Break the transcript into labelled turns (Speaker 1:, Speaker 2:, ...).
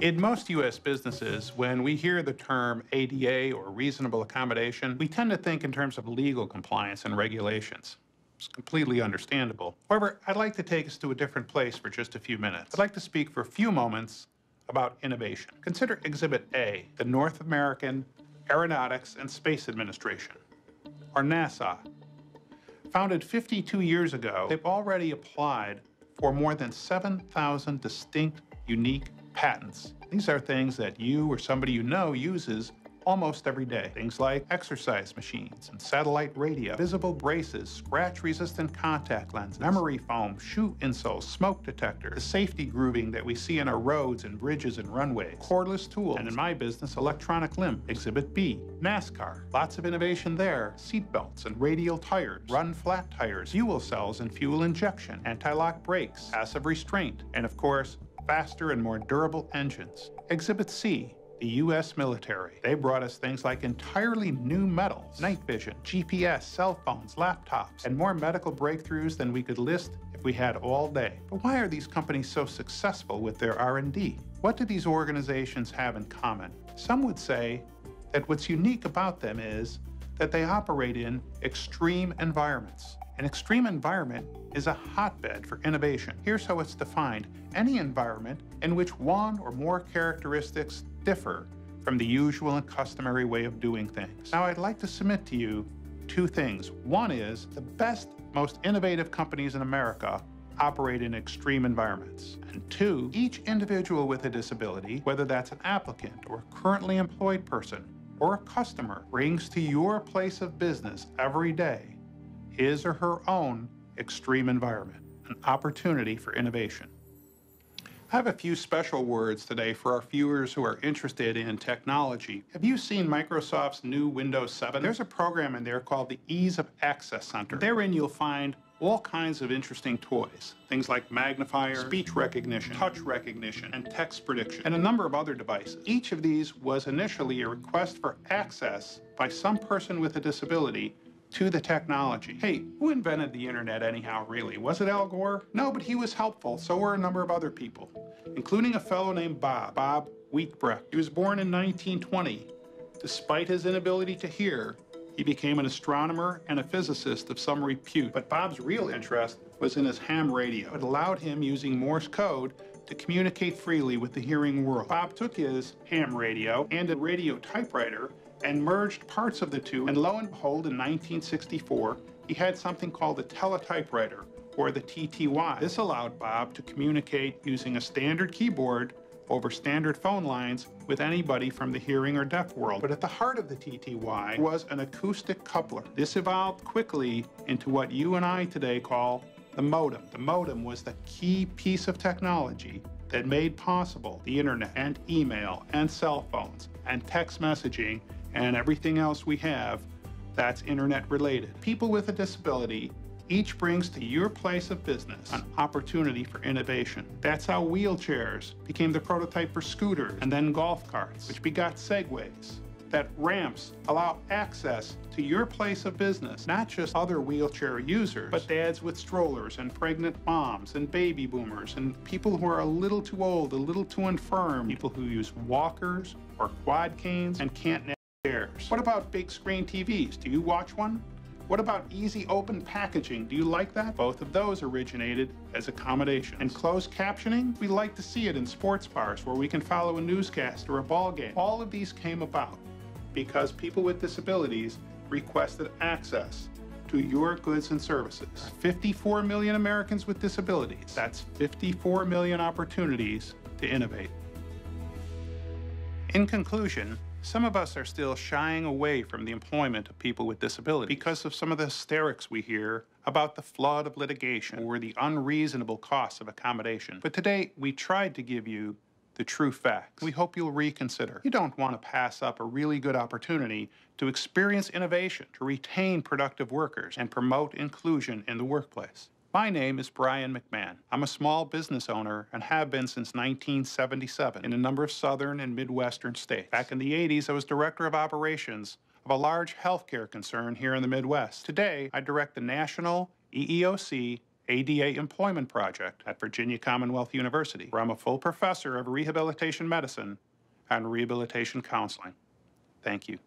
Speaker 1: In most U.S. businesses, when we hear the term ADA or reasonable accommodation, we tend to think in terms of legal compliance and regulations. It's completely understandable. However, I'd like to take us to a different place for just a few minutes. I'd like to speak for a few moments about innovation. Consider Exhibit A, the North American Aeronautics and Space Administration, or NASA. Founded 52 years ago, they've already applied for more than 7,000 distinct, unique patents. These are things that you or somebody you know uses almost every day. Things like exercise machines and satellite radio, visible braces, scratch-resistant contact lenses, memory foam, shoe insoles, smoke detectors, the safety grooving that we see in our roads and bridges and runways, cordless tools, and in my business, electronic limb. Exhibit B, NASCAR. Lots of innovation there. Seat belts and radial tires, run flat tires, fuel cells and fuel injection, anti-lock brakes, passive restraint, and of course, faster and more durable engines. Exhibit C, the U.S. military. They brought us things like entirely new metals, night vision, GPS, cell phones, laptops, and more medical breakthroughs than we could list if we had all day. But why are these companies so successful with their R&D? What do these organizations have in common? Some would say that what's unique about them is that they operate in extreme environments. An extreme environment is a hotbed for innovation. Here's how it's defined: any environment in which one or more characteristics differ from the usual and customary way of doing things. Now, I'd like to submit to you two things. One is the best, most innovative companies in America operate in extreme environments. And two, each individual with a disability, whether that's an applicant or a currently employed person or a customer, brings to your place of business every day his or her own extreme environment, an opportunity for innovation. I have a few special words today for our viewers who are interested in technology. Have you seen Microsoft's new Windows 7? There's a program in there called the Ease of Access Center. Therein you'll find all kinds of interesting toys, things like magnifiers, speech recognition, touch recognition, and text prediction, and a number of other devices. Each of these was initially a request for access by some person with a disability to the technology. Hey, who invented the internet anyhow, really? Was it Al Gore? No, but he was helpful. So were a number of other people, including a fellow named Bob Wheatbrecht. He was born in 1920. Despite his inability to hear, he became an astronomer and a physicist of some repute. But Bob's real interest was in his ham radio. It allowed him, using Morse code, to communicate freely with the hearing world. Bob took his ham radio and a radio typewriter and merged parts of the two, and lo and behold, in 1964, he had something called a teletypewriter, or the TTY. This allowed Bob to communicate using a standard keyboard over standard phone lines with anybody from the hearing or deaf world. But at the heart of the TTY was an acoustic coupler. This evolved quickly into what you and I today call the modem. The modem was the key piece of technology that made possible the internet and email and cell phones and text messaging and everything else we have that's internet related. People with a disability each brings to your place of business an opportunity for innovation. That's how wheelchairs became the prototype for scooters, and then golf carts, which begot segways. That ramps allow access to your place of business, not just other wheelchair users, but dads with strollers and pregnant moms and baby boomers and people who are a little too old, a little too infirm, people who use walkers or quad canes and can't navigate chairs. What about big screen TVs? Do you watch one? What about easy open packaging? Do you like that? Both of those originated as accommodations. And closed captioning? We like to see it in sports bars where we can follow a newscast or a ball game. All of these came about because people with disabilities requested access to your goods and services. 54 million Americans with disabilities. That's 54 million opportunities to innovate. In conclusion, some of us are still shying away from the employment of people with disabilities because of some of the hysterics we hear about the flood of litigation or the unreasonable costs of accommodation. But today, we tried to give you the true facts. We hope you'll reconsider. You don't want to pass up a really good opportunity to experience innovation, to retain productive workers, and promote inclusion in the workplace. My name is Brian McMahon. I'm a small business owner and have been since 1977 in a number of southern and Midwestern states. Back in the 80s, I was director of operations of a large healthcare concern here in the Midwest. Today, I direct the national EEOC ADA Employment Project at Virginia Commonwealth University, where I'm a full professor of rehabilitation medicine and rehabilitation counseling. Thank you.